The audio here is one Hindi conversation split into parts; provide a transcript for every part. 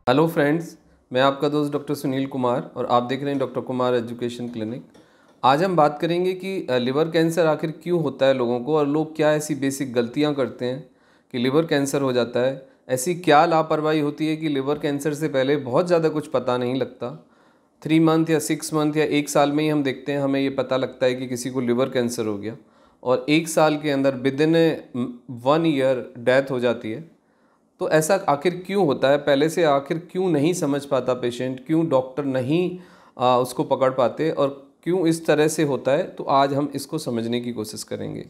हेलो फ्रेंड्स, मैं आपका दोस्त डॉक्टर सुनील कुमार और आप देख रहे हैं डॉक्टर कुमार एजुकेशन क्लिनिक। आज हम बात करेंगे कि लिवर कैंसर आखिर क्यों होता है लोगों को और लोग क्या ऐसी बेसिक गलतियां करते हैं कि लिवर कैंसर हो जाता है। ऐसी क्या लापरवाही होती है कि लिवर कैंसर से पहले बहुत ज़्यादा कुछ पता नहीं लगता। 3 मंथ या 6 मंथ या 1 साल में ही हम देखते हैं, हमें ये पता लगता है कि किसी को लिवर कैंसर हो गया और 1 साल के अंदर विदिन 1 ईयर डेथ हो जाती है। तो ऐसा आखिर क्यों होता है? पहले से आखिर क्यों नहीं समझ पाता पेशेंट, क्यों डॉक्टर नहीं उसको पकड़ पाते और क्यों इस तरह से होता है? तो आज हम इसको समझने की कोशिश करेंगे।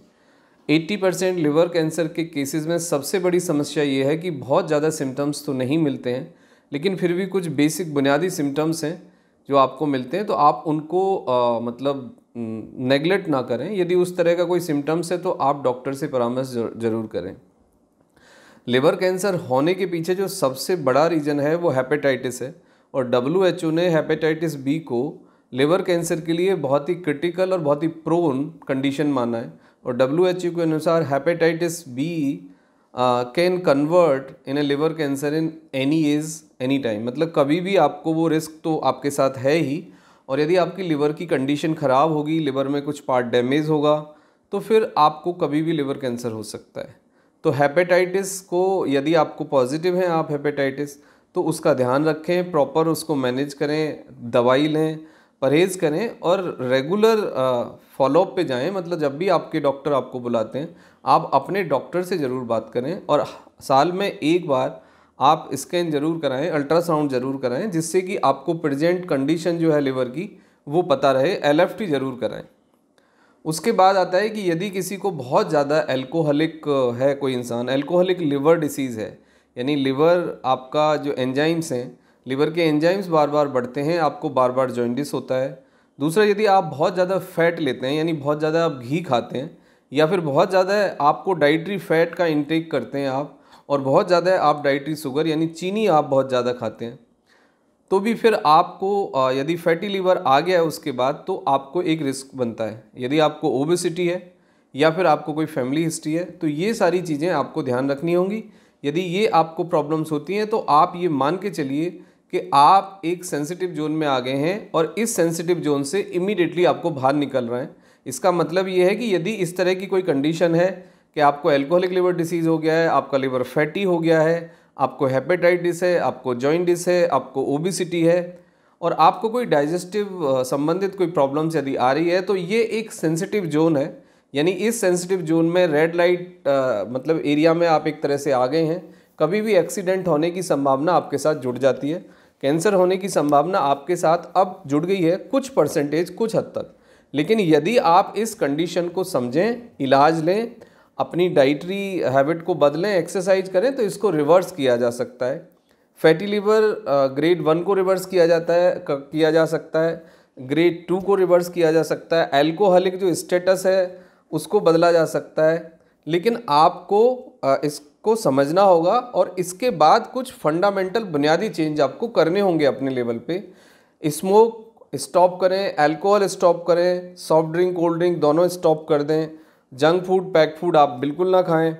80% लिवर कैंसर के केसेस में सबसे बड़ी समस्या ये है कि बहुत ज़्यादा सिम्टम्स तो नहीं मिलते हैं, लेकिन फिर भी कुछ बेसिक बुनियादी सिम्टम्स हैं जो आपको मिलते हैं, तो आप उनको मतलब नेगलेक्ट ना करें। यदि उस तरह का कोई सिम्टम्स है तो आप डॉक्टर से परामर्श ज़रूर करें। लिवर कैंसर होने के पीछे जो सबसे बड़ा रीज़न है वो हेपेटाइटिस है और WHO ने हेपेटाइटिस बी को लिवर कैंसर के लिए बहुत ही क्रिटिकल और बहुत ही प्रोन कंडीशन माना है। और WHO के अनुसार hepatitis B can convert in a liver cancer in any age any time. मतलब कभी भी आपको वो रिस्क तो आपके साथ है ही, और यदि आपकी लिवर की कंडीशन ख़राब होगी, लिवर में कुछ पार्ट डैमेज होगा, तो फिर आपको कभी भी लिवर कैंसर हो सकता है। तो हेपेटाइटिस को, यदि आपको पॉजिटिव है आप हेपेटाइटिस, तो उसका ध्यान रखें, प्रॉपर उसको मैनेज करें, दवाई लें, परहेज़ करें और रेगुलर फॉलोअप पे जाएं। मतलब जब भी आपके डॉक्टर आपको बुलाते हैं, आप अपने डॉक्टर से ज़रूर बात करें और साल में एक बार आप स्कैन ज़रूर कराएं, अल्ट्रासाउंड ज़रूर कराएं, जिससे कि आपको प्रेजेंट कंडीशन जो है लिवर की वो पता रहे। LFT ज़रूर कराएं। उसके बाद आता है कि यदि किसी को बहुत ज़्यादा एल्कोहलिक है, कोई इंसान एल्कोहलिक लिवर डिसीज़ है, यानी लिवर आपका जो एंजाइम्स हैं, लिवर के एंजाइम्स बार बार बढ़ते हैं, आपको बार बार जॉन्डिस होता है। दूसरा, यदि आप बहुत ज़्यादा फैट लेते हैं, यानी बहुत ज़्यादा आप घी खाते हैं, या फिर बहुत ज़्यादा आपको डाइटरी फैट का इंटेक करते हैं आप, और बहुत ज़्यादा आप डाइटरी शुगर यानी चीनी आप बहुत ज़्यादा खाते हैं, तो भी फिर आपको यदि फैटी लीवर आ गया है उसके बाद, तो आपको एक रिस्क बनता है। यदि आपको ओबेसिटी है या फिर आपको कोई फैमिली हिस्ट्री है, तो ये सारी चीज़ें आपको ध्यान रखनी होंगी। यदि ये आपको प्रॉब्लम्स होती हैं तो आप ये मान के चलिए कि आप एक सेंसिटिव जोन में आ गए हैं और इस सेंसिटिव जोन से इमीडिएटली आपको बाहर निकल रहे हैं। इसका मतलब ये है कि यदि इस तरह की कोई कंडीशन है कि आपको एल्कोहलिक लिवर डिसीज़ हो गया है, आपका लिवर फैटी हो गया है, आपको हेपेटाइटिस है, आपको जॉइंटिस है, आपको ओबेसिटी है और आपको कोई डाइजेस्टिव संबंधित कोई प्रॉब्लम्स यदि आ रही है, तो ये एक सेंसिटिव जोन है। यानी इस सेंसिटिव जोन में रेड लाइट मतलब एरिया में आप एक तरह से आ गए हैं। कभी भी एक्सीडेंट होने की संभावना आपके साथ जुड़ जाती है। कैंसर होने की संभावना आपके साथ अब जुड़ गई है कुछ परसेंटेज, कुछ हद तक। लेकिन यदि आप इस कंडीशन को समझें, इलाज लें, अपनी डाइटरी हैबिट को बदलें, एक्सरसाइज करें, तो इसको रिवर्स किया जा सकता है। फैटी लिवर ग्रेड 1 को रिवर्स किया जा सकता है, ग्रेड 2 को रिवर्स किया जा सकता है, एल्कोहलिक जो स्टेटस है उसको बदला जा सकता है। लेकिन आपको इसको समझना होगा और इसके बाद कुछ फंडामेंटल बुनियादी चेंज आपको करने होंगे अपने लेवल पे। स्मोक स्टॉप करें, अल्कोहल स्टॉप करें, सॉफ्ट ड्रिंक, कोल्ड ड्रिंक दोनों स्टॉप कर दें। जंक फूड, पैक फूड आप बिल्कुल ना खाएं।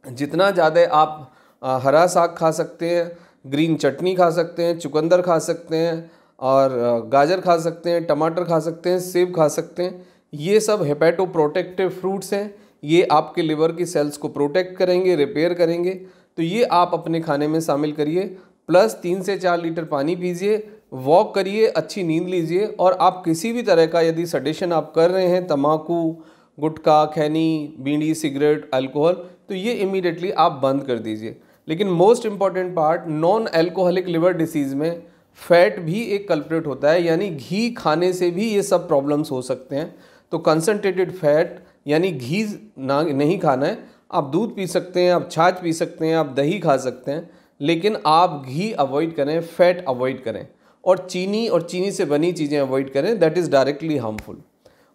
जितना ज़्यादा आप हरा साग खा सकते हैं, ग्रीन चटनी खा सकते हैं, चुकंदर खा सकते हैं और गाजर खा सकते हैं, टमाटर खा सकते हैं, सेब खा सकते हैं। ये सब हेपेटो प्रोटेक्टिव फ्रूट्स हैं। ये आपके लिवर की सेल्स को प्रोटेक्ट करेंगे, रिपेयर करेंगे। तो ये आप अपने खाने में शामिल करिए। प्लस 3 से 4 लीटर पानी पीजिए, वॉक करिए, अच्छी नींद लीजिए। और आप किसी भी तरह का यदि सडेशन आप कर रहे हैं, तम्बाकू, गुटखा, खैनी, बीड़ी, सिगरेट, अल्कोहल, तो ये इमीडिएटली आप बंद कर दीजिए। लेकिन most important part, non alcoholic liver disease में फैट भी एक कल्प्रिट होता है, यानी घी खाने से भी ये सब प्रॉब्लम्स हो सकते हैं। तो कंसनट्रेटेड फैट यानी घी नहीं खाना है। आप दूध पी सकते हैं, आप छाछ पी सकते हैं, आप दही खा सकते हैं, लेकिन आप घी अवॉइड करें, फैट अवॉइड करें और चीनी से बनी चीज़ें अवॉइड करें। That is directly harmful.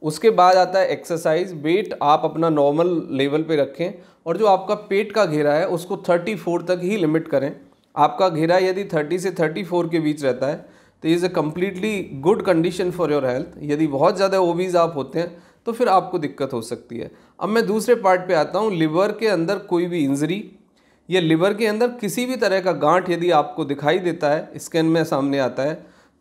उसके बाद आता है एक्सरसाइज। वेट आप अपना नॉर्मल लेवल पे रखें और जो आपका पेट का घेरा है उसको 34 तक ही लिमिट करें। आपका घेरा यदि 30 से 34 के बीच रहता है तो is a completely good condition for your health. यदि बहुत ज़्यादा ओबीज आप होते हैं तो फिर आपको दिक्कत हो सकती है। अब मैं दूसरे पार्ट पे आता हूँ। लिवर के अंदर कोई भी इंजरी या लिवर के अंदर किसी भी तरह का गांठ यदि आपको दिखाई देता है, स्कैन में सामने आता है,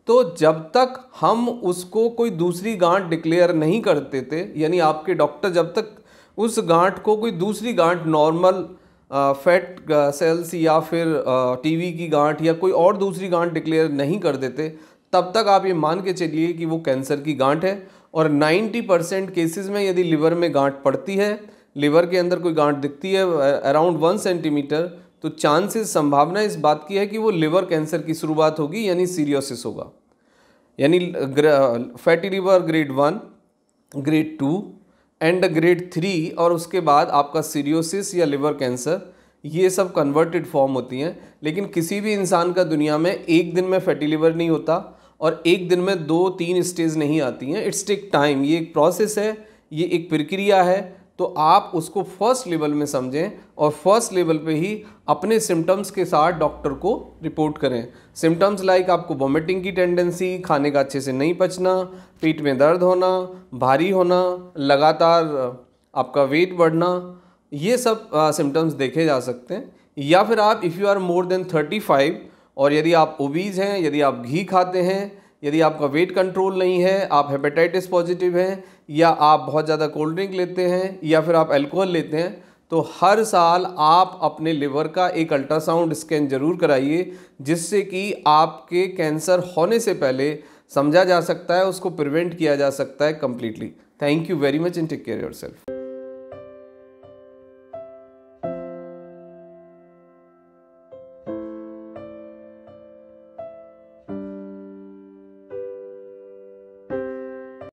तो जब तक हम उसको कोई दूसरी गांठ डिक्लेयर नहीं करते थे, यानी आपके डॉक्टर जब तक उस गांठ को कोई दूसरी गांठ नॉर्मल फैट सेल्स या फिर टीवी की गांठ या कोई और दूसरी गांठ डिक्लेयर नहीं कर देते, तब तक आप ये मान के चलिए कि वो कैंसर की गांठ है। और 90% केसेस में यदि लिवर में गांठ पड़ती है, लिवर के अंदर कोई गांठ दिखती है अराउंड 1 सेंटीमीटर, तो चांसेस संभावना इस बात की है कि वो लिवर कैंसर की शुरुआत होगी, यानी सीरियोसिस होगा। यानी fatty liver grade 1, grade 2 and grade 3, और उसके बाद आपका सीरियोसिस या लिवर कैंसर, ये सब कन्वर्टेड फॉर्म होती हैं। लेकिन किसी भी इंसान का दुनिया में एक दिन में फैटी लिवर नहीं होता और एक दिन में 2-3 स्टेज नहीं आती हैं। इट्स टेक टाइम, ये एक प्रोसेस है, ये एक प्रक्रिया है। तो आप उसको फर्स्ट लेवल में समझें और फर्स्ट लेवल पे ही अपने सिम्टम्स के साथ डॉक्टर को रिपोर्ट करें। सिम्टम्स लाइक आपको वॉमिटिंग की टेंडेंसी, खाने का अच्छे से नहीं पचना, पेट में दर्द होना, भारी होना, लगातार आपका वेट बढ़ना, ये सब सिम्टम्स देखे जा सकते हैं। या फिर आप if you are more than 35 और यदि आप ओबीज हैं, यदि आप घी खाते हैं, यदि आपका वेट कंट्रोल नहीं है, आप हेपेटाइटिस पॉजिटिव हैं, या आप बहुत ज़्यादा कोल्ड ड्रिंक लेते हैं, या फिर आप अल्कोहल लेते हैं, तो हर साल आप अपने लिवर का एक अल्ट्रासाउंड स्कैन जरूर कराइए, जिससे कि आपके कैंसर होने से पहले समझा जा सकता है, उसको प्रिवेंट किया जा सकता है completely. Thank you very much and take care yourself.